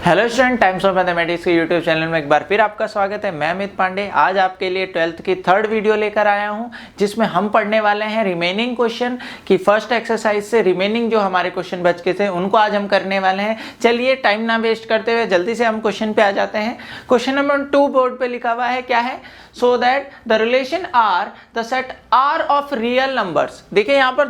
Hello student, times of mathematics के YouTube channel में एक बार फिर आपका स्वागत है। मैं अमित पांडे आज आपके लिए 12th की थर्ड वीडियो लेकर आया हूं, जिसमें हम पढ़ने वाले हैं रिमेनिंग क्वेश्चन की फर्स्ट एक्सरसाइज से रिमेनिंग जो हमारे क्वेश्चन बच के थे उनको आज हम करने वाले हैं। चलिए टाइम ना वेस्ट करते हुए जल्दी से हम क्वेश्चन पे आ जाते हैं। क्वेश्चन नंबर 2 बोर्ड पे लिखा हुआ है, क्या है? So that the relation R the set R of real numbers. देखिए यहाँ पर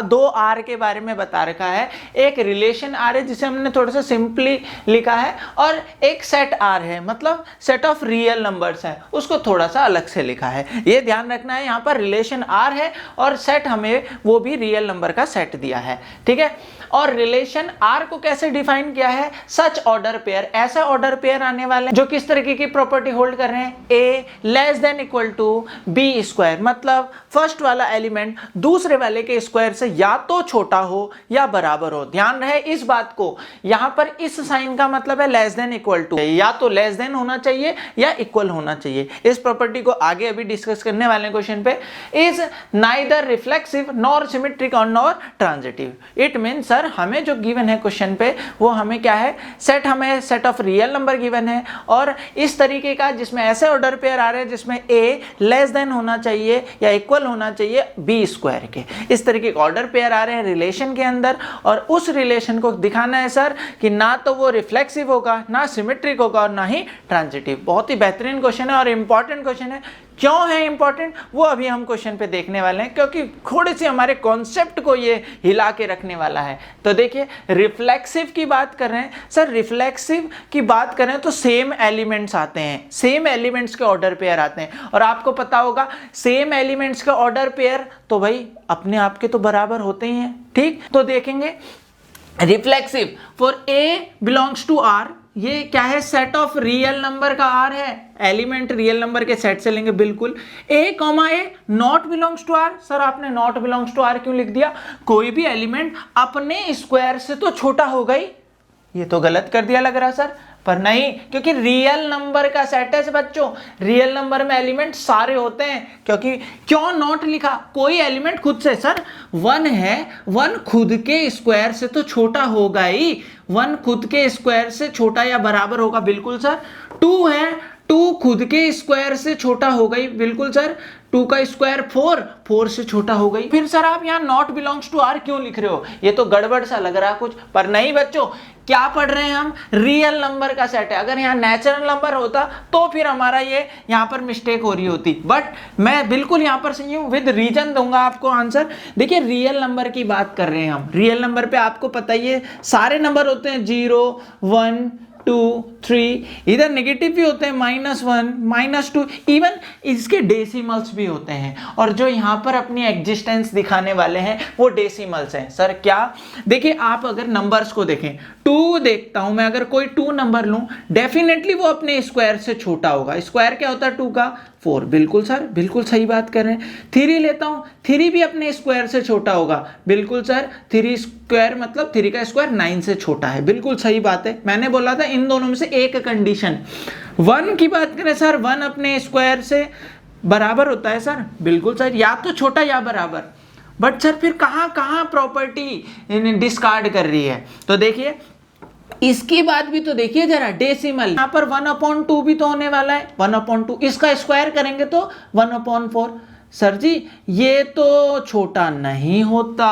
दो आर के बारे में बता रखा है। एक रिलेशन आर है जिसे हमने थोड़ा सा सिंपली लिखा है, और एक सेट आर है, मतलब सेट ऑफ रियल नंबर्स है, उसको थोड़ा सा अलग से लिखा है। ये ध्यान रखना है, यहाँ पर रिलेशन आर है और सेट हमें वो भी रियल नंबर का सेट दिया है, ठीक है। और रिलेशन आर को कैसे डिफाइन किया है? सच ऑर्डर पेयर, ऐसा ऑर्डर पेयर आने वाले जो किस तरीके की प्रॉपर्टी होल्ड कर रहे हैं? A less than equal to b square, मतलब फर्स्ट वाला एलिमेंट दूसरे वाले के स्क्वायर से या तो छोटा हो या बराबर हो। ध्यान रहे इस बात को, यहां पर इस साइन का मतलब है लेस देन इक्वल टू, या तो लेस देन होना चाहिए या इक्वल होना चाहिए। इस प्रॉपर्टी को आगे अभी डिस्कस करने वाले क्वेश्चन पे। Is neither reflexive nor symmetric और nor transitive. It mean sir हमें जो गिवन है क्वेश्चन पे वो हमें क्या है? सेट, हमें set of real number given है और इस तरीके का जिसमें ऐसे ऑर्डर पेयर आ रहे हैं जिसमें ए लेस देन होना चाहिए या इक्वल होना चाहिए बी स्क्वायर के। इस तरीके के ऑर्डर पेयर आ रहे हैं रिलेशन के अंदर, और उस रिलेशन को दिखाना है सर कि ना तो वो रिफ्लेक्सिव होगा, ना सिमेट्रिक होगा और ना ही ट्रांजिटिव। बहुत ही बेहतरीन क्वेश्चन है और इंपॉर्टेंट क्वेश्चन है। क्यों है इंपॉर्टेंट वो अभी हम क्वेश्चन पे देखने वाले हैं, क्योंकि थोड़ी सी हमारे कॉन्सेप्ट को ये हिला के रखने वाला है। तो देखिए रिफ्लेक्सिव की बात कर रहे हैं सर, रिफ्लेक्सिव की बात करें तो सेम एलिमेंट्स आते हैं, सेम एलिमेंट्स के ऑर्डर पेयर आते हैं, और आपको पता होगा सेम एलिमेंट्स के ऑर्डर पेयर तो भाई अपने आप के तो बराबर होते ही हैं, ठीक। तो देखेंगे reflexive for a belongs to R, ये क्या है? सेट ऑफ रियल नंबर का आर है, एलिमेंट रियल नंबर के सेट से लेंगे बिल्कुल। A comma a not belongs to R. Sir आपने नॉट बिलोंग्स टू आर क्यों लिख दिया? कोई भी एलिमेंट अपने स्क्वायर से तो छोटा होगा ही। ये तो गलत कर दिया लग रहा सर, पर नहीं, क्योंकि रियल नंबर का सेट है बच्चों। रियल नंबर में एलिमेंट सारे होते हैं, क्योंकि क्यों नॉट लिखा? कोई एलिमेंट खुद से, सर 1 है, 1 खुद के स्क्वायर से तो छोटा होगा ही, 1 खुद के स्क्वायर से छोटा या बराबर होगा, बिल्कुल सर। 2 है, 2 खुद के स्क्वायर से छोटा हो गई, बिल्कुल सर। 2 का स्क्वायर 4, 4 से छोटा हो गई। फिर सर आप यहाँ नॉट बिलोंग्स टू आर क्यों लिख रहे हो? ये तो गड़बड़ सा लग रहा है कुछ, पर नहीं बच्चों, क्या पढ़ रहे हैं हम? रियल नंबर का सेट है। अगर यहाँ नेचुरल नंबर होता तो फिर हमारा ये यहाँ पर मिस्टेक हो रही होती, बट मैं बिल्कुल यहाँ पर सही हूँ, विद रीजन दूंगा आपको आंसर। देखिए रियल नंबर की बात कर रहे हैं हम। रियल नंबर पे आपको पता ही है सारे नंबर होते हैं 0, 1, 2, 3, इधर नेगेटिव भी होते हैं, -1, -2, इवन इसके डेसिमल्स भी होते हैं, और जो यहाँ पर अपनी एग्जिस्टेंस दिखाने वाले हैं वो डेसिमल्स हैं। सर क्या? देखिए आप अगर नंबर्स को देखें, 2 देखता हूं मैं, अगर कोई 2 नंबर लूं डेफिनेटली वो अपने स्क्वायर से छोटा होगा। स्क्वायर क्या होता है 2 का? 4, बिल्कुल सर, बिल्कुल सही बात कर रहे हैं। 3 लेता हूं, 3 भी अपने स्क्वायर से छोटा होगा, बिल्कुल सर। 3 स्क्वायर मतलब 3 का स्क्वायर 9 से छोटा है, बिल्कुल सही बात है। मैंने बोला था इन दोनों में से एक कंडीशन। 1 की बात करें सर, 1 अपने स्क्वायर से बराबर होता है सर, बिल्कुल सर, या तो छोटा या बराबर। बट सर फिर कहां प्रॉपर्टी डिस्कार्ड कर रही है? तो देखिए इसकी बात भी तो देखिए जरा, डेसिमल यहां पर 1/2 भी तो होने वाला है, 1/2 इसका स्क्वायर करेंगे तो 1/4। सर जी ये तो छोटा नहीं होता,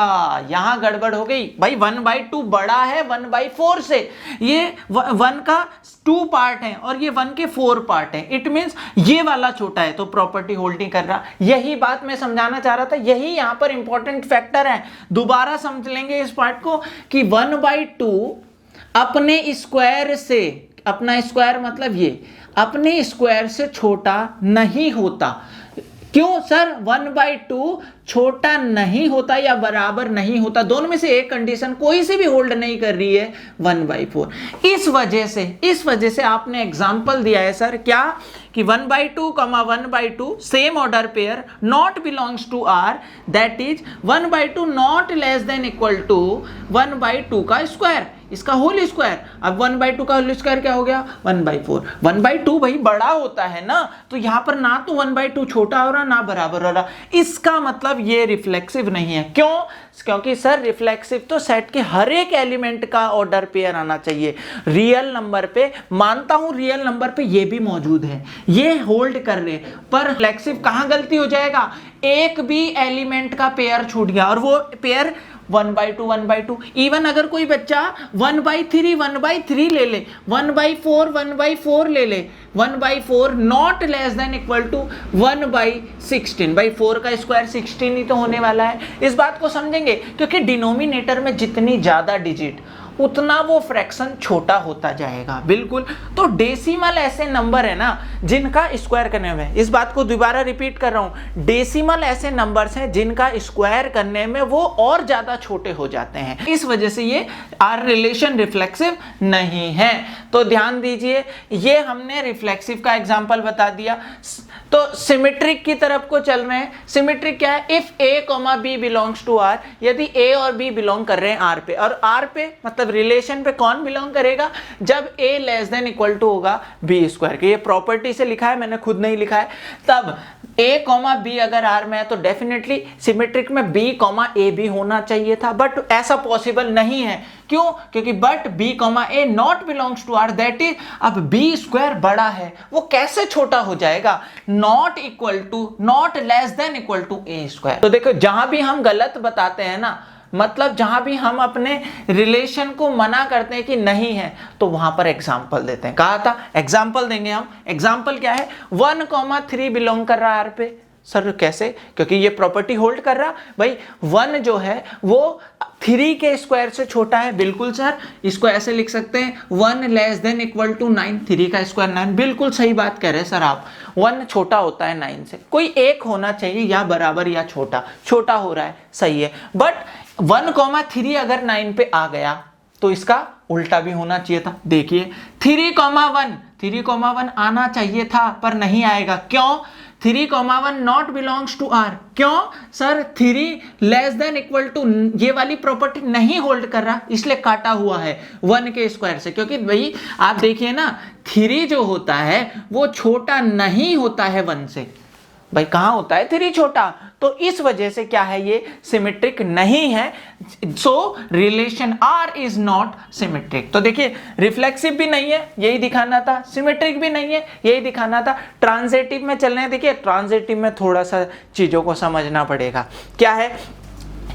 यहां गड़बड़ हो गई भाई। 1/2 बड़ा है 1/4 से, ये 1 का 2 पार्ट है और ये 1 के 4 पार्ट है। इट मींस ये वाला छोटा है, तो प्रॉपर्टी होल्ड नहीं कर रहा। यही बात मैं समझाना चाह रहा था, यही यहां पर इंपॉर्टेंट फैक्टर है। दोबारा समझ लेंगे इस पार्ट को कि 1/2 अपने स्क्वायर से, अपना स्क्वायर मतलब ये अपने स्क्वायर से छोटा नहीं होता। क्यों सर? 1/2 छोटा नहीं होता या बराबर नहीं होता, दोनों में से एक कंडीशन कोई से भी होल्ड नहीं कर रही है 1/4। इस वजह से आपने एग्जांपल दिया है सर, क्या कि 1/2, 1/2 same order pair not belongs to R, that is 1/2 not less than equal to 1/2 का स्क्वायर। इसका होल स्क्वायर। अब 1/2 का होल स्क्वायर क्या हो गया 1/4। 1/2 भाई बड़ा होता है ना, तो यहां पर ना तो 1/2 छोटा हो रहा ना बराबर हो रहा, इसका मतलब ये रिफ्लेक्सिव नहीं है। क्यों? क्योंकि सर रिफ्लेक्सिव तो सेट के हर एक एलिमेंट का ऑर्डर पेयर आना चाहिए। रियल नंबर पे मानता हूं, रियल नंबर पे ये भी मौजूद है, ये होल्ड कर रहे, पर रिफ्लेक्सिव कहां गलती हो जाएगा, एक भी एलिमेंट का पेयर छूट गया, और वो पेयर 1/2 1/2। इवन अगर कोई बच्चा 1/3 1/3 ले ले, 1/4 1/4 ले ले, 1/4 not less than equal to 1/16। भाई 4 का स्क्वायर 16 ही तो होने वाला है। इस बात को समझेंगे क्योंकि डिनोमिनेटर में जितनी ज्यादा डिजिट उतना वो फ्रैक्शन छोटा होता जाएगा। बिल्कुल। तो डेसिमल ऐसे नंबर है ना जिनका स्क्वायर करने में, इस बात को दोबारा रिपीट कर रहा हूं, डेसिमल ऐसे नंबर्स हैं जिनका स्क्वायर करने में वो और ज्यादा छोटे हो जाते हैं, इस वजह से ये आर रिलेशन रिफ्लेक्सिव नहीं है। तो ध्यान दीजिए, ये हमने रिफ्लेक्सिव का एग्जांपल बता दिया। तो सिमेट्रिक की तरफ को चल रहे हैं। सिमेट्रिक क्या है, if a comma b belongs to R, यदि ए और बी बिलोंग कर रहे हैं आर पे, और आर पे मतलब रिलेशन पे कौन बिलोंग करेगा, जब a less than equal to होगा बी स्क्वायर के। ये प्रॉपर्टी से लिखा है, मैंने खुद नहीं लिखा है। तब a कॉमा बी अगर आर में है तो डेफिनेटली सिमेट्रिक में b कॉमा ए भी होना चाहिए था, बट ऐसा पॉसिबल नहीं है। क्यों? क्योंकि but b comma a not belongs to R, that is अब बी स्क्वायर बड़ा है, वो कैसे छोटा हो जाएगा, not equal to not less than equal to a square. तो देखो जहां भी हम गलत बताते हैं ना, मतलब जहां भी हम अपने रिलेशन को मना करते हैं कि नहीं है, तो वहां पर एग्जाम्पल देते हैं। कहा था एग्जाम्पल देंगे हम। एग्जाम्पल क्या है, 1,3 बिलोंग कर रहा है आर पे। सर कैसे? क्योंकि ये प्रॉपर्टी होल्ड कर रहा। भाई 1 जो है वो 3 के स्क्वायर से छोटा है। बिल्कुल सर, इसको ऐसे लिख सकते हैं 1 लेस देन इक्वल टू 9, 3 का स्क्वायर 9। बिल्कुल सही बात कह रहे हैं सर आप, 1 छोटा होता है 9 से, कोई एक होना चाहिए या बराबर या छोटा, छोटा हो रहा है, सही है। बट 1,3 अगर 9 पे आ गया तो इसका उल्टा भी होना चाहिए था। देखिए 3,1 आना चाहिए था पर नहीं आएगा। क्यों? 3,1 नॉट बिलोंग्स टू आर। क्यों sir? 3 less than equal to, ये वाली प्रॉपर्टी नहीं होल्ड कर रहा, इसलिए काटा हुआ है 1 के स्क्वायर से। क्योंकि भाई आप देखिए ना, 3 जो होता है वो छोटा नहीं होता है 1 से। भाई कहां होता है 3 छोटा, तो इस वजह से क्या है, ये सिमेट्रिक नहीं है। So relation R is not symmetric. तो देखिए रिफ्लेक्सिव भी नहीं है, यही दिखाना था, सिमेट्रिक भी नहीं है, यही दिखाना था। ट्रांजिटिव में चल रहे हैं। देखिए ट्रांजिटिव में थोड़ा सा चीजों को समझना पड़ेगा। क्या है,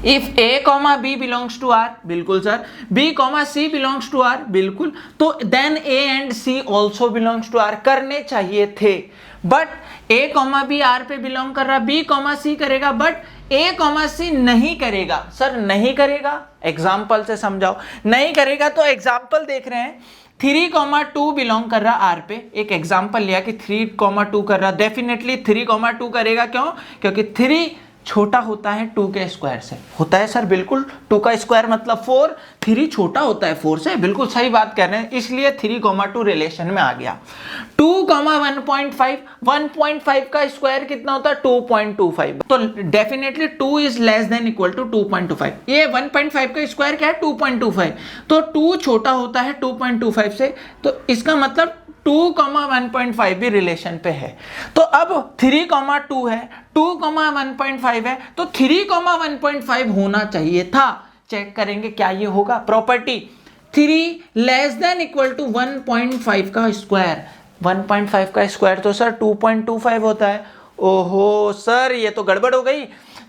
if a comma b belongs to R, बिल्कुल sir, b comma c belongs to R, बिल्कुल, तो then a and c also belongs to R करने चाहिए थे। But a comma b R पे बिलोंग कर रहा, b कॉमा c करेगा, बट a कॉमा c नहीं करेगा। सर नहीं करेगा, एग्जाम्पल से समझाओ। नहीं करेगा तो एग्जाम्पल देख रहे हैं, 3,2 बिलोंग कर रहा आर पे। एक एग्जाम्पल लिया कि 3,2 कर रहा, डेफिनेटली 3,2 करेगा। क्यों? क्योंकि 3 छोटा होता है 2 के स्क्वायर से। होता है सर, बिल्कुल, 2 का स्क्वायर मतलब 4, 3 छोटा होता है 4 से। बिल्कुल सही बात कर रहे हैं, इसलिए 3,2 रिलेशन में आ गया। 2,1.5, 1.5 का स्क्वायर कितना होता है 2.25, तो definitely 2 is less than equal to 2.25। ये 1.5 का स्क्वायर क्या है 2.25, तो 2 छोटा होता है 2.25 से, तो इसका मतलब 2,1.5 भी रिलेशन पे है। तो अब 3,2 है, 2,1.5 है, तो 3,1.5 होना चाहिए था। चेक करेंगे क्या ये होगा। Property 3 less than equal to 1.5 का स्क्वायर। 1.5 का स्क्वायर तो सर 2.25 होता है। ओहो सर, ये तो गड़बड़ हो गई।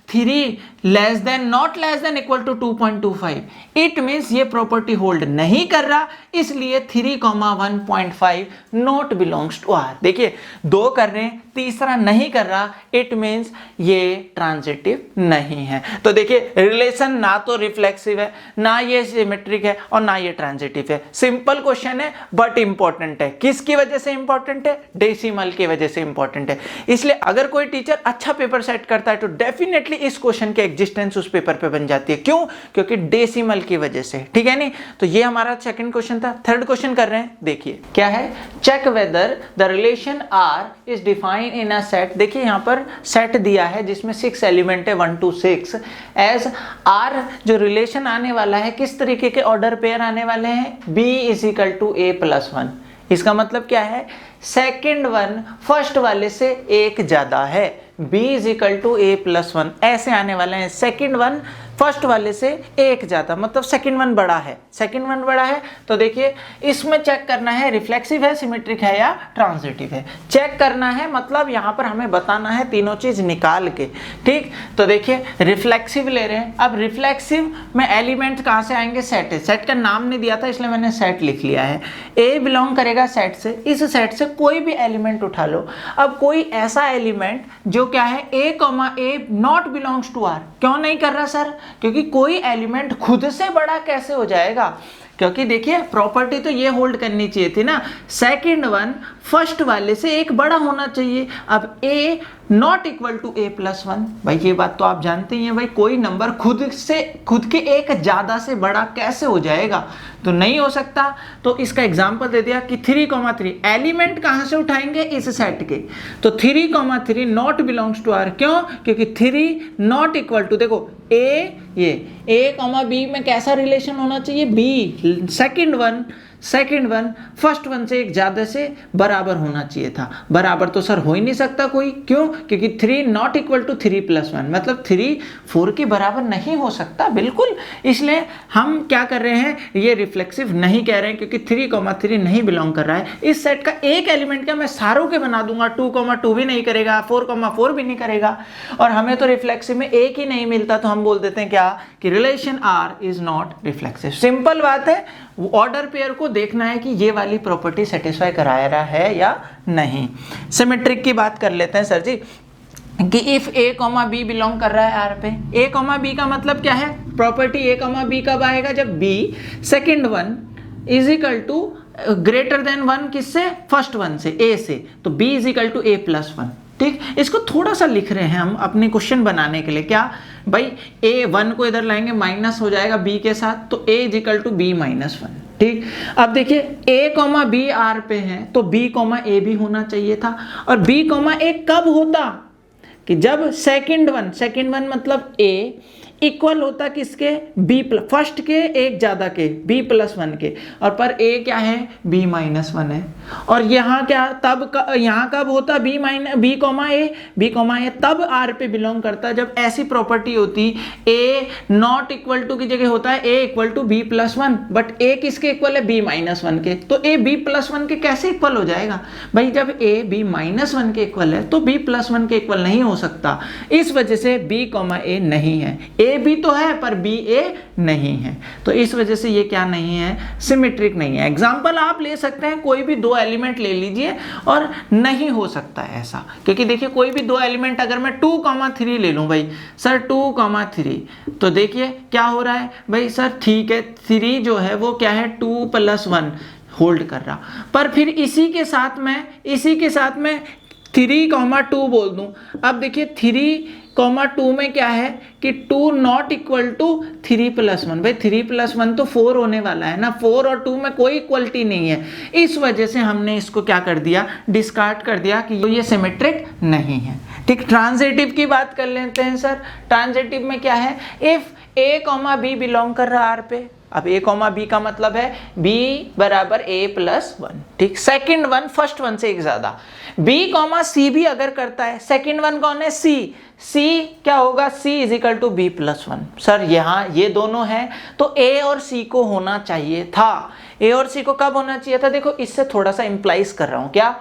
3 less than not less than equal to 2.25, it means ये प्रॉपर्टी होल्ड नहीं कर रहा, इसलिए 3,1.5 नॉट बिलोंग्स टू आर। देखिए 2 कर रहे हैं, तीसरा नहीं कर रहा, इट मीन्स ये ट्रांजिटिव नहीं है। तो देखिए रिलेशन ना तो रिफ्लेक्सिव है, ना ये सिमेट्रिक है, और ना ये ट्रांजिटिव है। सिंपल क्वेश्चन है बट इंपॉर्टेंट है। किसकी वजह से इंपॉर्टेंट है? डेसिमल की वजह से इंपॉर्टेंट है। इसलिए अगर कोई टीचर अच्छा पेपर सेट करता है तो डेफिनेटली इस क्वेश्चन के एग्जिस्टेंस उस पेपर पे बन जाती है। क्यों? क्योंकि डेसिमल की वजह से। ठीक है नहीं? तो ये हमारा सेकंड क्वेश्चन था। थर्ड क्वेश्चन कर रहे हैं, देखिए क्या है, check whether the relation R is defined find in a set, देखिए यहाँ पर सेट दिया है जिसमें 6 एलिमेंट है 1 to 6, एज आर जो रिलेशन आने वाला है किस तरीके के ऑर्डर पेयर आने वाले हैं, b is equal to a plus 1। इसका मतलब क्या है, सेकेंड वन फर्स्ट वाले से एक ज्यादा है, b is equal to a plus 1 ऐसे आने वाले हैं। सेकेंड वन फर्स्ट वाले से एक ज्यादा, मतलब सेकेंड वन बड़ा है, सेकेंड वन बड़ा है। तो देखिए इसमें चेक करना है रिफ्लेक्सिव है, सिमेट्रिक है या ट्रांजिटिव है, चेक करना है। मतलब यहाँ पर हमें बताना है तीनों चीज निकाल के, ठीक। तो देखिए रिफ्लेक्सिव ले रहे हैं, अब रिफ्लेक्सिव में एलिमेंट कहाँ से आएंगे, सेट है, सेट का नाम नहीं दिया था इसलिए मैंने सेट लिख लिया है। ए बिलोंग करेगा सेट से, इस सेट से कोई भी एलिमेंट उठा लो। अब कोई ऐसा एलिमेंट जो क्या है a, not belongs to R, क्यों नहीं कर रहा सर, क्योंकि कोई एलिमेंट खुद से बड़ा कैसे हो जाएगा, क्योंकि देखिए प्रॉपर्टी तो ये होल्ड करनी चाहिए थी ना, सेकंड वन फर्स्ट वाले से एक बड़ा होना चाहिए। अब a not equal to a plus 1, भाई ये बात तो आप जानते ही हैं भाई, कोई नंबर खुद के एक ज्यादा से बड़ा कैसे हो जाएगा, तो नहीं हो सकता। तो इसका एग्जांपल दे दिया कि 3,3 एलिमेंट कहां से उठाएंगे, इस सेट के, तो 3,3 नॉट बिलोंग्स टू आर, क्यों, क्योंकि 3 नॉट इक्वल टू, देखो ये a, b में कैसा रिलेशन होना चाहिए, b second one first one से एक ज्यादा से बराबर होना चाहिए था। बराबर तो सर हो ही नहीं सकता कोई, क्यों, क्योंकि 3 नॉट इक्वल टू 3 प्लस 1, मतलब 3 4 के बराबर नहीं हो सकता बिल्कुल। इसलिए हम क्या कर रहे हैं, ये रिफ्लेक्सिव नहीं कह रहे हैं, क्योंकि 3,3 नहीं बिलोंग कर रहा है। इस सेट का एक एलिमेंट का मैं सारों के बना दूंगा, 2,2 भी नहीं करेगा, 4,4 भी नहीं करेगा, और हमें तो रिफ्लेक्सिव में एक ही नहीं मिलता, तो हम बोल देते हैं क्या, कि relation R is not reflexive. Simple बात है, ऑर्डर पेयर को देखना है कि ये वाली प्रॉपर्टी सेटिस्फाई करा रहा है या नहीं। सिमेट्रिक की बात कर लेते हैं सर जी, कि इफ a, b बिलोंग कर रहा है R पे, a, b का मतलब क्या है, प्रॉपर्टी a, b कब आएगा, जब b second one is equal to greater than 1 किससे, फर्स्ट वन से, a से, तो b is equal to a plus 1, ठीक। इसको थोड़ा सा लिख रहे हैं हम अपने क्वेश्चन बनाने के लिए, क्या भाई a1 को इधर लाएंगे माइनस हो जाएगा b के साथ, तो a is equal to b minus 1, ठीक। अब देखिए a, b R पे है, तो b, a भी होना चाहिए था, और b, a कब होता, कि जब सेकेंड वन मतलब a इक्वल होता किसके, b प्लस, फर्स्ट के एक ज्यादा के, b प्लस 1 के, और पर a क्या है, b माइनस 1 है। और यहाँ क्या, यहाँ कब होता, b, a तब R पे बिलोंग करता जब ऐसी प्रॉपर्टी होती, a नॉट इक्वल टू की जगह होता है a equal to b plus 1, but a किसके इक्वल है, b माइनस 1 के, तो a b प्लस 1 के कैसे इक्वल हो जाएगा भाई, जब a b माइनस 1 के इक्वल है तो b प्लस 1 के इक्वल नहीं हो सकता। इस वजह से b, a नहीं है, a भी तो है पर बी ए नहीं है, तो इस वजह से ये क्या नहीं है, सिमेट्रिक नहीं है। एग्जांपल आप ले सकते हैं, कोई भी दो एलिमेंट ले लीजिए और नहीं हो सकता है ऐसा, क्योंकि देखिए कोई भी दो एलिमेंट अगर मैं 2,3 ले लूं भाई सर 2,3, तो देखिए क्या हो रहा है भाई सर, ठीक है 3 जो है वो क्या है 2 प्लस 1 होल्ड कर रहा, पर फिर इसी के साथ में 3,2 बोल दूं। अब देखिए 3,2 में क्या है कि 2 नॉट इक्वल टू 3 प्लस 1, भाई 3 प्लस 1 तो 4 होने वाला है ना, 4 और 2 में कोई इक्वलिटी नहीं है, इस वजह से हमने इसको क्या कर दिया, डिस्कार्ड कर दिया कि ये सिमेट्रिक नहीं है, ठीक। ट्रांजिटिव की बात कर लेते हैं सर। ट्रांजिटिव में क्या है, इफ a, b बिलोंग कर रहा R पे, अब a, b का मतलब है b बराबर a प्लस 1, ठीक। सेकेंड वन फर्स्ट वन से एक ज्यादा, b, c भी अगर करता है, सेकेंड वन कौन है, c क्या होगा, c is equal to b plus 1। Sir यहाँ ये दोनों हैं तो a और c को होना चाहिए था, a और c को कब होना चाहिए था, देखो इससे थोड़ा सा इंप्लाइज कर रहा हूँ, क्या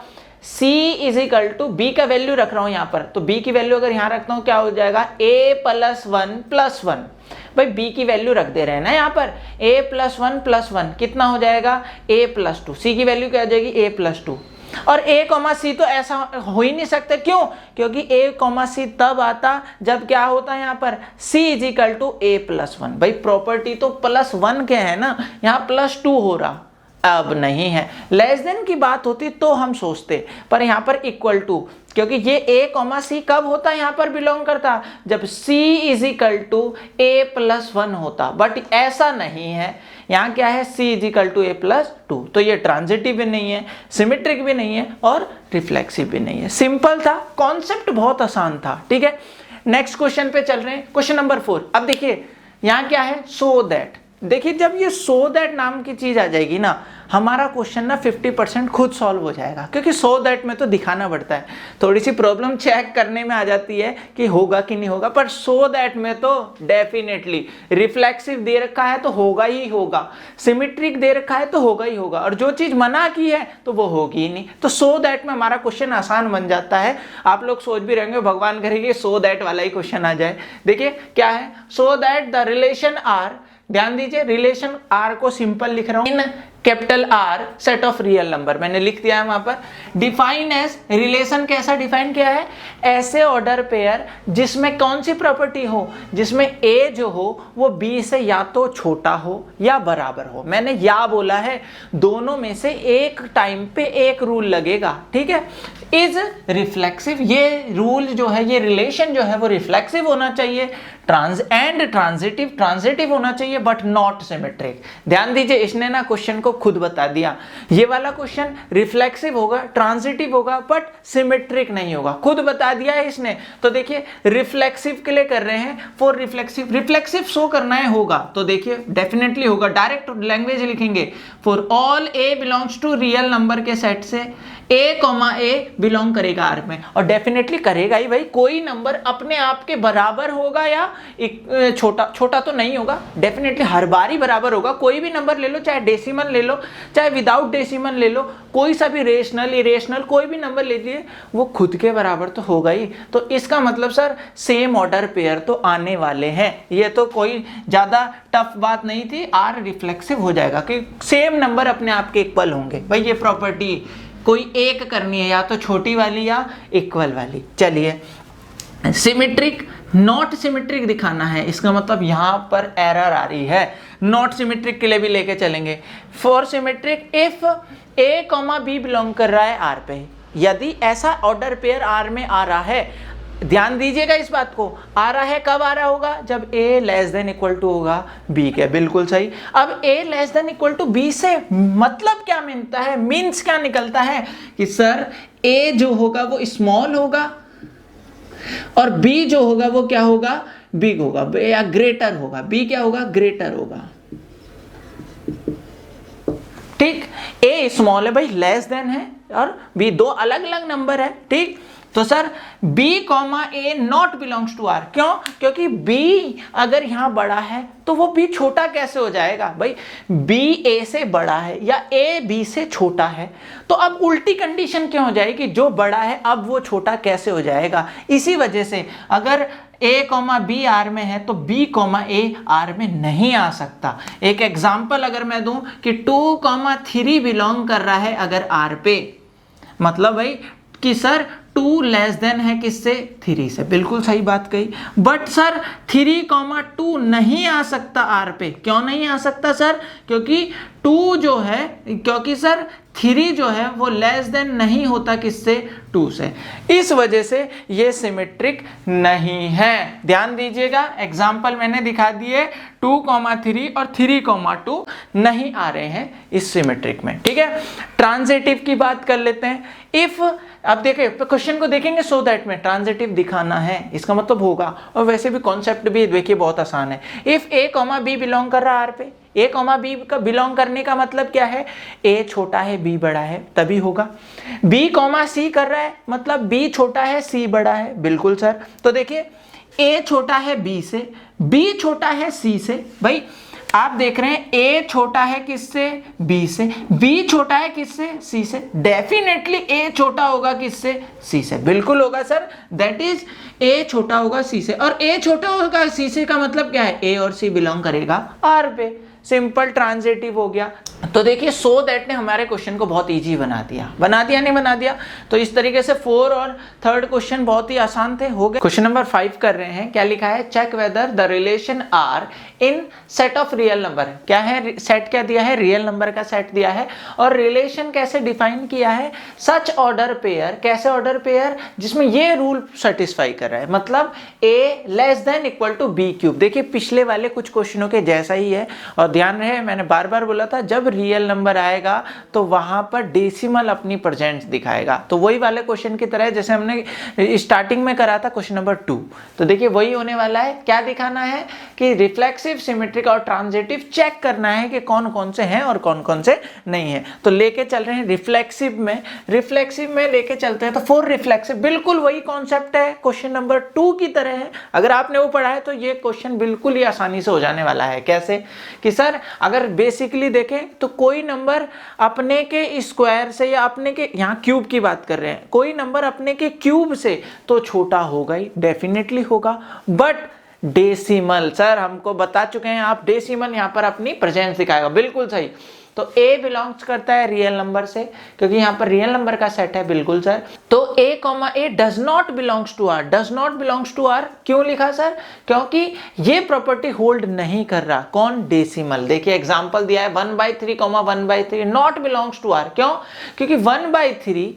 c is equal to b का वैल्यू रख रहा हूँ यहाँ पर, तो b की वैल्यू अगर यहाँ रखता हूँ क्या हो जाएगा, a प्लस 1 प्लस 1, भाई b की वैल्यू रख दे रहे हैं ना यहाँ पर, a प्लस 1 प्लस 1 कितना हो जाएगा, a प्लस 2, c की वैल्यू क्या हो जाएगी, a प्लस 2, और a, c तो ऐसा हो ही नहीं सकता, क्यों, क्योंकि a, c तब आता जब क्या होता है यहाँ पर, c is equal to a plus 1, भाई प्रॉपर्टी तो प्लस 1 के है ना, यहाँ प्लस 2 हो रहा, अब नहीं है। लेस देन की बात होती तो हम सोचते, पर यहाँ पर इक्वल टू, क्योंकि ये a कॉमा सी कब होता है यहाँ पर बिलोंग करता, जब c is equal to a plus 1 होता, बट ऐसा नहीं है। यहाँ क्या है, c is equal to a plus 2, तो ये ट्रांजिटिव भी नहीं है, सिमेट्रिक भी नहीं है और रिफ्लेक्सिव भी नहीं है। सिंपल था, कॉन्सेप्ट बहुत आसान था, ठीक है। नेक्स्ट क्वेश्चन पे चल रहे हैं, क्वेश्चन नंबर 4। अब देखिए यहाँ क्या है, सो दैट। देखिए जब ये सो दैट नाम की चीज आ जाएगी ना, हमारा क्वेश्चन ना 50% खुद सॉल्व हो जाएगा, क्योंकि सो दैट में तो दिखाना पड़ता है, थोड़ी सी प्रॉब्लम चेक करने में आ जाती है कि होगा कि नहीं होगा, पर सो दैट में तो डेफिनेटली रिफ्लेक्सिव दे रखा है तो होगा ही होगा, सिमेट्रिक दे रखा है तो होगा ही होगा, और जो चीज मना की है तो वो होगी ही नहीं। तो सो दैट में हमारा क्वेश्चन आसान बन जाता है। आप लोग सोच भी रहेंगे भगवान करेंगे सो दैट वाला ही क्वेश्चन आ जाए। देखिए क्या है, so that the relation R, ध्यान दीजिए रिलेशन आर को सिंपल लिख रहा हूं, in capital R set of real number, मैंने लिख दिया है वहां पर। डिफाइन एज, रिलेशन कैसा डिफाइन किया है, ऐसे ऑर्डर पेयर जिसमें कौन सी प्रॉपर्टी हो, जिसमें ए जो हो वो बी से या तो छोटा हो या बराबर हो। मैंने या बोला है, दोनों में से एक टाइम पे एक रूल लगेगा, ठीक है। इज रिफ्लेक्सिव, ये रूल जो है, ये रिलेशन जो है वो रिफ्लेक्सिव होना चाहिए। ट्रांजिटिव होना चाहिए बट नॉट सिमेट्रिक। ध्यान दीजिए इसने ना क्वेश्चन को खुद बता दिया, ये वाला क्वेश्चन रिफ्लेक्सिव होगा, ट्रांजिटिव होगा बट सिमेट्रिक नहीं होगा, खुद बता दिया है इसने। तो देखिए रिफ्लेक्सिव के लिए कर रहे हैं, फॉर रिफ्लेक्सिव शो करना है, होगा तो देखिए डेफिनेटली होगा, डायरेक्ट लैंग्वेज लिखेंगे, for all a belongs to real number के सेट से a कॉमा ए बिलोंग करेगा आर में, और डेफिनेटली करेगा ही भाई, कोई नंबर अपने आप के बराबर होगा या छोटा तो नहीं होगा, डेफिनेटली हर बार ही बराबर होगा। कोई भी नंबर ले लो, चाहे डेसिमल ले लो चाहे विदाउट डेसिमल ले लो, कोई सा भी रेशनल इरेशनल कोई भी नंबर ले लिए, वो खुद के बराबर तो होगा ही। तो इसका मतलब सर सेम ऑर्डर पेयर तो आने वाले हैं, ये तो कोई ज्यादा टफ बात नहीं थी, आर रिफ्लेक्सिव हो जाएगा कि सेम नंबर अपने आप के इक्वल होंगे। भाई ये प्रॉपर्टी कोई एक करनी है, या तो छोटी वाली या इक्वल वाली। चलिए सिमेट्रिक नॉट सिमेट्रिक दिखाना है, इसका मतलब यहां पर एरर आ रही है, नॉट सिमेट्रिक के लिए भी लेके चलेंगे। For symmetric if a comma b belong कर रहा है आर पे, यदि ऐसा ऑर्डर पेयर आर में आ रहा है, ध्यान दीजिएगा इस बात को, आ रहा है कब आ रहा होगा, जब a less than equal to होगा b के, बिल्कुल सही। अब a less than equal to b से मतलब क्या मिलता है, मीन्स क्या निकलता है कि सर a जो होगा वो स्मॉल होगा और b जो होगा वो क्या होगा, बिग होगा या ग्रेटर होगा, b क्या होगा, ग्रेटर होगा, ठीक। a स्मॉल है भाई, लेस देन है, और b दो अलग अलग नंबर है, ठीक। तो sir b comma a not belongs to R, क्यों, क्योंकि b अगर यहां बड़ा है तो वो b छोटा कैसे हो जाएगा, भाई b a से बड़ा है या a b से छोटा है, तो अब उल्टी कंडीशन क्यों हो जाएगी, जो बड़ा है अब वो छोटा कैसे हो जाएगा। इसी वजह से अगर a कॉमा बी आर में है तो b कॉमा ए आर में नहीं आ सकता। एक एग्जाम्पल अगर मैं दूं कि 2 कॉमा 3 बिलोंग कर रहा है अगर आर पे, मतलब भाई कि सर 2 लेस देन है किससे, 3 से, बिल्कुल सही बात कही। बट सर 3,2 नहीं आ सकता आर पे, क्यों नहीं आ सकता सर, क्योंकि 2 जो है, क्योंकि सर 3 जो है वो लेस देन नहीं होता किससे, 2 से, इस वजह से ये सिमेट्रिक नहीं है। ध्यान दीजिएगा एग्जाम्पल मैंने दिखा दिए, 2,3 और 3,2 नहीं आ रहे हैं इस सिमेट्रिक में, ठीक है। ट्रांजिटिव की बात कर लेते हैं। इफ, अब देखिए क्वेश्चन को देखेंगे, सो दैट में ट्रांजिटिव दिखाना है, इसका मतलब होगा, और वैसे भी कॉन्सेप्ट भी देखिए बहुत आसान है। If a comma b belong कर रहा है आर पे, ए कॉमा बी का बिलोंग करने का मतलब क्या है, ए छोटा है बी बड़ा है तभी होगा। बी कॉमा सी कर रहा है मतलब बी छोटा है सी बड़ा है, बिल्कुल सर। तो देखिए ए छोटा है बी से, बी छोटा है सी से, भाई आप देख रहे हैं ए छोटा है किससे, बी से, बी छोटा है किससे, सी से, डेफिनेटली ए छोटा होगा किससे, सी से, बिल्कुल होगा सर, दैट इज ए छोटा होगा सी से, और ए छोटा होगा सी से का मतलब क्या है, ए और सी बिलोंग करेगा आर पे, सिंपल ट्रांजिटिव हो गया। तो देखिए सो दैट ने हमारे क्वेश्चन को बहुत इजी बना दिया नहीं बना दिया। तो इस तरीके से 4 और थर्ड क्वेश्चन बहुत ही आसान थे, हो गए। क्वेश्चन नंबर 5 कर रहे हैं, क्या लिखा है, check whether the relation R in set of real number. क्या है सेट, क्या दिया है, रियल नंबर का सेट दिया है, और रिलेशन कैसे डिफाइन किया है, सच ऑर्डर पेयर, कैसे ऑर्डर पेयर जिसमें ये रूल सेटिस्फाई कर रहा है, मतलब a less than equal to b cube. देखिए पिछले वाले कुछ क्वेश्चनों के जैसा ही है, और ध्यान रहे मैंने बार बार बोला था जब रियल नंबर आएगा तो वहां पर डेसिमल अपनी प्रेजेंस दिखाएगा। तो वही वाले क्वेश्चन की तरह जैसे हमने स्टार्टिंग में करा था क्वेश्चन नंबर 2। तो देखिए वही होने वाला है, क्या दिखाना है कि रिफ्लेक्सिव, सिमेट्रिक और ट्रांजिटिव चेक करना है कि कौन कौन से हैं और कौन कौन से नहीं है। तो लेके चल रहे हैं रिफ्लेक्सिव में लेके चलते हैं। तो 4 रिफ्लेक्सिव बिल्कुल वही कॉन्सेप्ट है, क्वेश्चन नंबर 2 की तरह है। अगर आपने वो पढ़ा है तो ये क्वेश्चन बिल्कुल ही आसानी से हो जाने वाला है। कैसे कि सर अगर बेसिकली देखें तो कोई नंबर अपने के स्क्वायर से या अपने के, यहाँ क्यूब की बात कर रहे हैं, कोई नंबर अपने के क्यूब से तो छोटा होगा ही, डेफिनेटली होगा, बट डेसिमल, सर हमको बता चुके हैं आप, डेसिमल यहाँ पर अपनी प्रेजेंस दिखाएगा, बिल्कुल सही। तो a बिलोंग्स करता है रियल नंबर से, क्योंकि यहाँ पर रियल नंबर का सेट है, बिल्कुल सर। तो a does not belongs to r, does not belongs to r क्यों लिखा सर, क्योंकि ये प्रॉपर्टी होल्ड नहीं कर रहा, कौन, डेसिमल। देखिए एग्जांपल दिया है 1/3, 1/3 नॉट बिलोंग्स टू r, क्यों, क्योंकि 1/3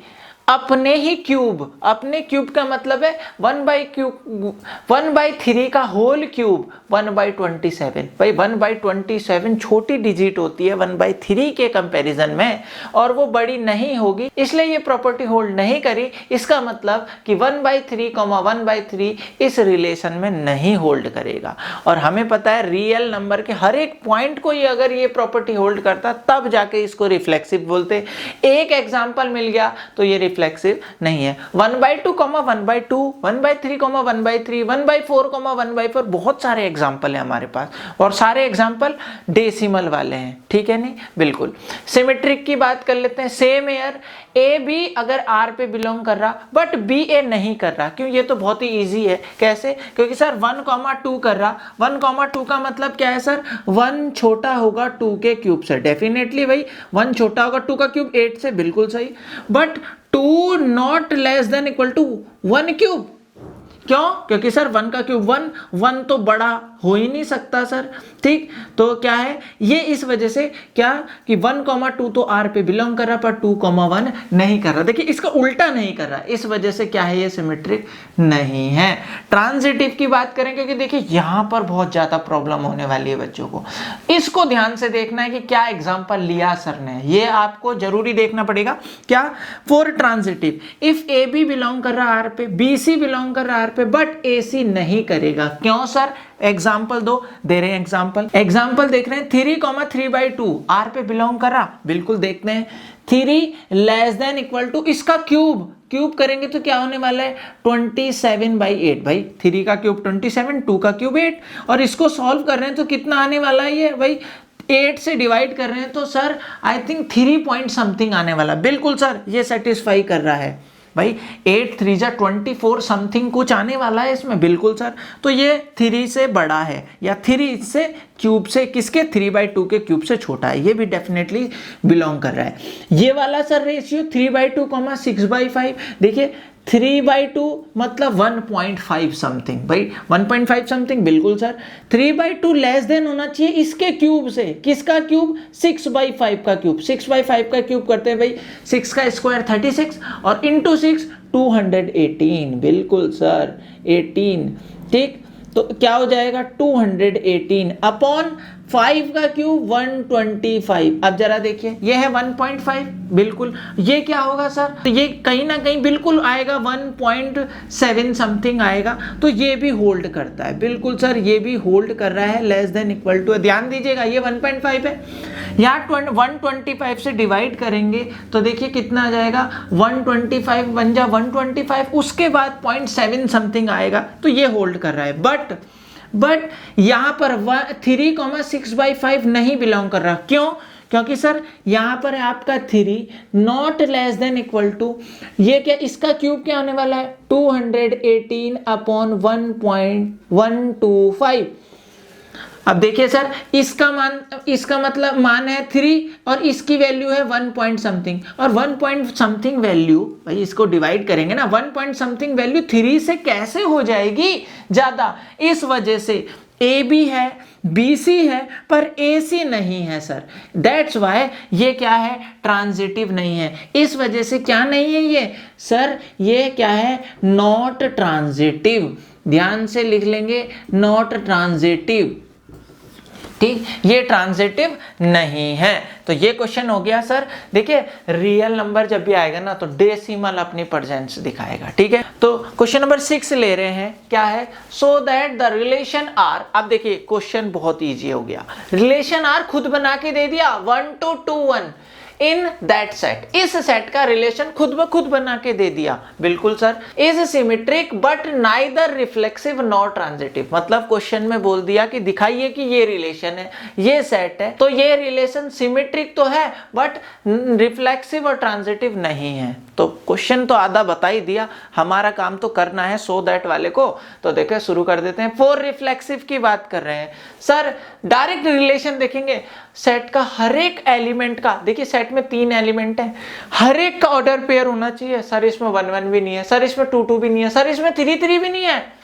अपने ही क्यूब, अपने क्यूब का मतलब है 1/3 का होल क्यूब 1/27। भाई 1/27 छोटी डिजिट होती है 1/3 के कंपैरिजन में, और वो बड़ी नहीं होगी, इसलिए ये प्रॉपर्टी होल्ड नहीं करी। इसका मतलब कि 1/3, 1/3 इस रिलेशन में नहीं होल्ड करेगा। और हमें पता है रियल नंबर के हर एक पॉइंट को ये अगर ये प्रॉपर्टी होल्ड करता तब जाके इसको रिफ्लेक्सिव बोलते। एक एग्जांपल मिल गया तो ये रिफ्लेक्सिव नहीं है। 1/2, 1/2, 1/3, 1/3, 1/4, 1/4, बहुत सारे एग्जांपल है हमारे पास, और सारे एग्जांपल डेसिमल वाले हैं, ठीक है नहीं, बिल्कुल। सिमेट्रिक की बात कर लेते हैं, सेम एयर ए बी अगर आर पे बिलोंग कर रहा बट बी ए नहीं कर रहा, क्यों, ये तो बहुत ही इजी है। कैसे, क्योंकि सर 1,2 कर रहा, 1,2 का मतलब क्या है सर, 1 छोटा होगा 2 के क्यूब से, डेफिनेटली भाई 1 छोटा होगा 2 का क्यूब 8 से, बिल्कुल सही। But 2 not less than equal to 1 cube, क्यों, क्योंकि सर 1 का क्यूब 1 तो बड़ा हो ही नहीं सकता सर, ठीक। तो क्या है ये, इस वजह से क्या कि 1,2 तो r पे बिलोंग कर रहा पर 2,1 नहीं कर रहा। देखिए इसका उल्टा नहीं कर रहा, इस वजह से क्या है ये सिमेट्रिक नहीं है। ट्रांजिटिव की बात करें, क्योंकि देखिए यहां पर बहुत ज्यादा प्रॉब्लम होने वाली है बच्चों को, इसको ध्यान से देखना है कि क्या एग्जाम्पल लिया सर ने, ये आपको जरूरी देखना पड़ेगा। क्या, for transitive if a b belong कर रहा r पे, बी सी बिलोंग कर रहा r पे, बट ए सी नहीं करेगा, क्यों सर, एग्जाम्पल दे रहे हैं, एग्जाम्पल देख रहे हैं 3,3/2 r पे बिलोंग कर रहा, बिल्कुल देखते हैं 3 लेस देन इक्वल टू इसका क्यूब करेंगे तो क्या होने वाला है 27/8। भाई 3 का क्यूब 27, 2 का क्यूब 8, और इसको सॉल्व कर रहे हैं तो कितना आने वाला है ये, भाई 8 से डिवाइड कर रहे हैं तो sir I think 3 point something आने वाला, बिल्कुल सर ये सेटिस्फाई कर रहा है। भाई 8 3 जा 24 समथिंग कुछ आने वाला है इसमें, बिल्कुल सर। तो ये 3 से बड़ा है या 3 से क्यूब से, किसके 3/2 के क्यूब से छोटा है, ये भी डेफिनेटली बिलोंग कर रहा है। ये वाला सर रेशियो 3/2, 6/5, देखिए 3/2 मतलब 1.5 समथिंग, भाई 1.5 समथिंग, बिल्कुल सर। 3/2 लेस देन होना चाहिए इसके क्यूब से, किसका क्यूब, 6/5 का क्यूब, 6/5 का क्यूब करते हैं भाई 6 का स्क्वायर 36 और इंटू 6 218, बिल्कुल सर 18, ठीक। तो क्या हो जाएगा 218 अपॉन 5 का क्यूब 125। अब जरा देखिए ये है 1.5, बिल्कुल ये क्या होगा सर, तो ये कहीं ना कहीं बिल्कुल आएगा 1.7 समथिंग आएगा, तो ये भी होल्ड करता है, बिल्कुल सर ये भी होल्ड कर रहा है, लेस देन इक्वल टू, ध्यान दीजिएगा ये 1.5 है, यहाँ 125 से डिवाइड करेंगे तो देखिए कितना आ जाएगा 125 बन जा 125, उसके बाद 0.7 समथिंग आएगा, तो ये होल्ड कर रहा है। बट यहाँ पर 3,6/5 नहीं बिलोंग कर रहा, क्यों, क्योंकि सर यहाँ पर है आपका 3 not less than equal to, ये क्या, इसका क्यूब क्या होने वाला है 218 अपॉन 1.125। अब देखिए सर, इसका मतलब मान है 3 और इसकी वैल्यू है 1 पॉइंट समथिंग, और 1 पॉइंट समथिंग वैल्यू, भाई इसको डिवाइड करेंगे ना, 1 पॉइंट समथिंग वैल्यू 3 से कैसे हो जाएगी ज्यादा, इस वजह से ए बी है, बी सी है, पर ए सी नहीं है सर। दैट्स वाई ये क्या है, ट्रांजिटिव नहीं है। इस वजह से क्या नहीं है ये सर, ये क्या है, नॉट ट्रांजिटिव। ध्यान से लिख लेंगे, नॉट ट्रांजिटिव। ठीक, ये ट्रांजिटिव नहीं है। तो ये क्वेश्चन हो गया सर। देखिए रियल नंबर जब भी आएगा ना तो डेसिमल अपनी प्रेजेंस दिखाएगा। ठीक है, तो क्वेश्चन नंबर 6 ले रहे हैं, क्या है, so that the relation R. अब देखिए क्वेश्चन बहुत इजी हो गया, रिलेशन आर खुद बना के दे दिया 1 to 2 1 इन दैट सेट। इस सेट का रिलेशन खुद ब खुद बना के दे दिया। बिल्कुल sir, is symmetric but neither reflexive nor transitive. मतलब क्वेश्चन में बोल दिया कि दिखाइए कि ये रिलेशन है, ये सेट है, तो ये रिलेशन सिमेट्रिक तो है बट रिफ्लेक्सिव और ट्रांजिटिव नहीं है। तो क्वेश्चन तो आधा बता ही दिया, हमारा काम तो करना है सो दैट वाले को। तो देखिए शुरू कर देते हैं। फॉर रिफ्लेक्सिव की बात कर रहे हैं सर, डायरेक्ट रिलेशन देखेंगे सेट का हर एक एलिमेंट का। देखिए सेट में 3 एलिमेंट है, हर एक का ऑर्डर पेयर होना चाहिए। सर इसमें 1 1 भी नहीं है, सर इसमें 2 2 भी नहीं है, सर इसमें 3 3 भी नहीं है,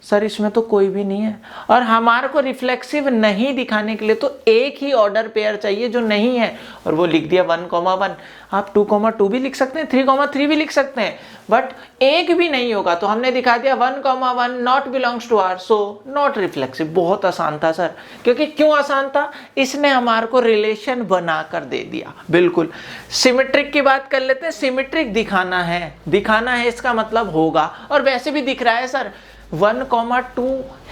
सर इसमें तो कोई भी नहीं है। और हमारे को रिफ्लेक्सिव नहीं दिखाने के लिए तो एक ही ऑर्डर पेयर चाहिए जो नहीं है, और वो लिख दिया 1, 1। आप 2, 2 भी लिख सकते हैं, 3, 3 भी लिख सकते हैं, बट एक भी नहीं होगा। तो हमने दिखा दिया 1, 1 not belongs to R, so not reflexive. बहुत आसान था सर, क्योंकि क्यों आसान था, इसने हमारे को रिलेशन बनाकर दे दिया। बिल्कुल। सिमेट्रिक की बात कर लेते हैं। सिमेट्रिक दिखाना है इसका मतलब होगा, और वैसे भी दिख रहा है सर 1, 2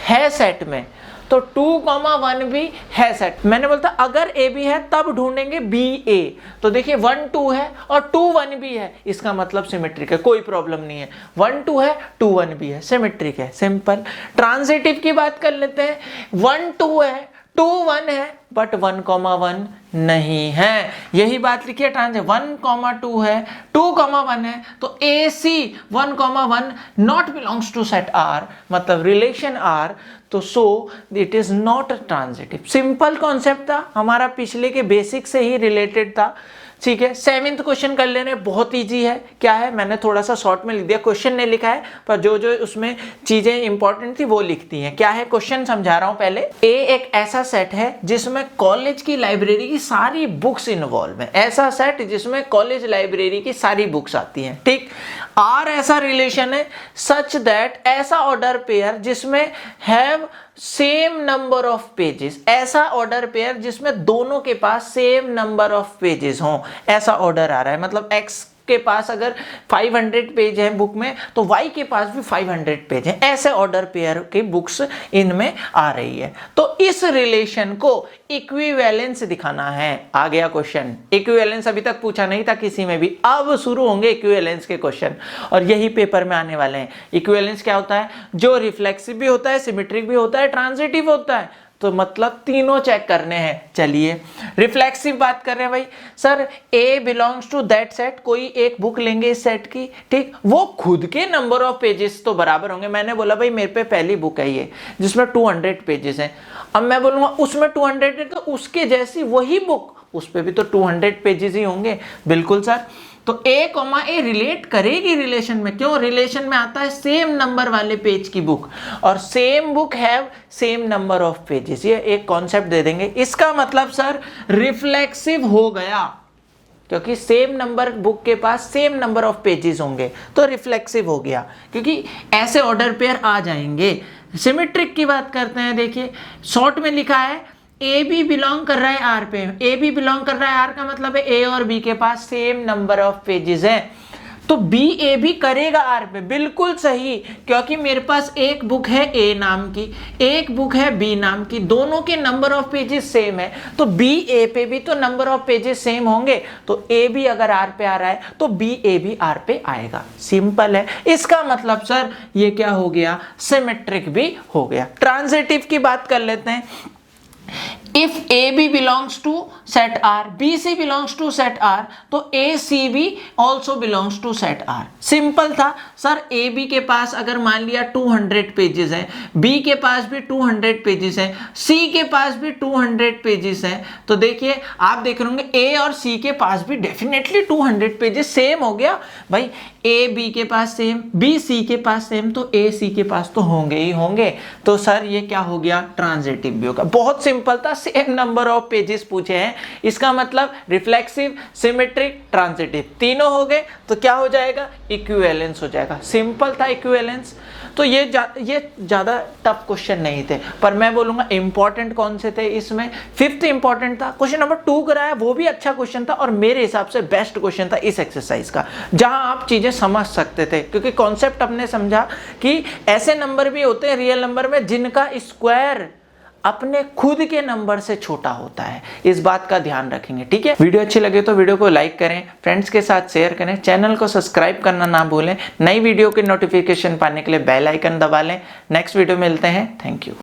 है सेट में, तो 2, 1 भी है सेट। मैंने बोलता अगर ए बी है तब ढूंढेंगे बी ए। तो देखिए 1 2 है और 2 1 भी है, इसका मतलब सिमेट्रिक है, कोई प्रॉब्लम नहीं है। 1 2 है, 2 1 भी है, सिमेट्रिक है, सिंपल। ट्रांजिटिव की बात कर लेते हैं। 1 2 है, 2 1 है, बट 1, 1 नहीं है। यही बात लिखिए, 1, 2 है, 2, 1 है, तो a c 1, 1 not belongs to set R, मतलब रिलेशन आर, तो so it is not transitive. Simple concept था, हमारा पिछले के बेसिक से ही रिलेटेड था। ठीक है, 7th क्वेश्चन कर लेने, बहुत इजी है। क्या है, मैंने थोड़ा सा शॉर्ट में लिख दिया, क्वेश्चन नहीं लिखा है, पर जो जो उसमें चीजें इंपॉर्टेंट थी वो लिखती हैं। क्या है, क्वेश्चन समझा रहा हूं पहले। ए एक ऐसा सेट है जिसमें कॉलेज की लाइब्रेरी की सारी बुक्स इन्वॉल्व है, ऐसा सेट जिसमें कॉलेज लाइब्रेरी की सारी बुक्स आती हैं। ठीक, आर ऐसा रिलेशन है सच दैट, ऐसा ऑर्डर पेयर जिसमें have same number of pages, ऐसा ऑर्डर पेयर जिसमें दोनों के पास सेम नंबर ऑफ पेजेस हों, ऐसा ऑर्डर आ रहा है। मतलब x के पास अगर 500 पेज है बुक में, तो y के पास भी 500 पेज है, ऐसे ऑर्डर पेयर की बुक्स इनमें आ रही है। तो इस रिलेशन को इक्विवेलेंस दिखाना है। आ गया क्वेश्चन। इक्विवेलेंस अभी तक पूछा नहीं था किसी में भी, अब शुरू होंगे इक्विवेलेंस के क्वेश्चन, और यही पेपर में आने वाले हैं। इक्विवेलेंस क्या होता है, जो रिफ्लेक्सिव भी होता है, सिमेट्रिक भी होता है, ट्रांजिटिव होता है, तो मतलब तीनों चेक करने हैं। चलिए रिफ्लेक्सिव बात कर रहे हैं भाई। Sir a belongs to that set, कोई एक बुक लेंगे इस सेट की, ठीक, वो खुद के नंबर ऑफ पेजेस तो बराबर होंगे। मैंने बोला भाई मेरे पे पहली बुक है ये जिसमें 200 पेजेस हैं, अब मैं बोलूंगा उसमें 200 है तो उसके जैसी वही बुक उस पे भी तो 200 पेजेस ही होंगे। बिल्कुल सर। तो ए कॉमा ए रिलेट करेगी रिलेशन में, क्यों, रिलेशन में आता है सेम नंबर वाले पेज की बुक, और same book have same number of pages, ये एक कॉन्सेप्ट दे देंगे। इसका मतलब सर रिफ्लेक्सिव हो गया, क्योंकि सेम नंबर बुक के पास सेम नंबर ऑफ पेजेस होंगे, तो रिफ्लेक्सिव हो गया, क्योंकि ऐसे ऑर्डर पेयर आ जाएंगे। सिमेट्रिक की बात करते हैं। देखिए शॉर्ट में लिखा है ए बी बिलोंग कर रहा है आर पे, ए बी बिलोंग कर रहा है आर का मतलब है ए और बी के पास सेम नंबर ऑफ पेजेस हैं, तो बी ए भी करेगा आर पे। बिल्कुल सही, क्योंकि मेरे पास एक बुक है ए नाम की, एक बुक है बी नाम की, दोनों के नंबर ऑफ पेजेस सेम है, तो बी ए पे भी तो नंबर ऑफ पेजेस सेम होंगे, तो ए भी अगर आर पे आ रहा है तो बी ए भी आर पे आएगा। सिंपल है। इसका मतलब सर ये क्या हो गया, सिमेट्रिक भी हो गया। ट्रांजिटिव की बात कर लेते हैं। If a b belongs to set R, b c belongs to set R, तो a c b also belongs to set R. Simple था सर, ए बी के पास अगर मान लिया 200 पेजेस है, बी के पास भी 200 पेजेस है, सी के पास भी 200 पेजेस है, तो देखिए आप देख रहे होंगे ए और सी के पास भी डेफिनेटली 200 पेजेस, सेम हो गया भाई। ए बी के पास सेम, बी सी के पास सेम, तो ए सी के पास तो होंगे ही होंगे। तो सर ये क्या हो गया, ट्रांजिटिव भी होगा। बहुत सिंपल था, सेम नंबर ऑफ पेजेस पूछे हैं, इसका मतलब रिफ्लेक्सिव, सिमेट्रिक, ट्रांजिटिव तीनों हो गए, तो क्या हो जाएगा, इक्विवेलेंस हो जाएगा। सिंपल था इक्विवेलेंस। तो ये ज्यादा टफ क्वेश्चन नहीं थे, पर मैं बोलूंगा इंपॉर्टेंट कौन से थे इसमें। 5th इंपॉर्टेंट था, क्वेश्चन नंबर 2 कराया, वो भी अच्छा क्वेश्चन था और मेरे हिसाब से बेस्ट क्वेश्चन था इस एक्सरसाइज का, जहां आप चीजें समझ सकते थे, क्योंकि कॉन्सेप्ट हमने समझा कि ऐसे नंबर भी होते हैं रियल नंबर में जिनका स्क्वायर अपने खुद के नंबर से छोटा होता है। इस बात का ध्यान रखेंगे, ठीक है। वीडियो अच्छी लगे तो वीडियो को लाइक करें, फ्रेंड्स के साथ शेयर करें, चैनल को सब्सक्राइब करना ना भूलें, नई वीडियो की नोटिफिकेशन पाने के लिए बेल आइकन दबा लें। नेक्स्ट वीडियो मिलते हैं, थैंक यू।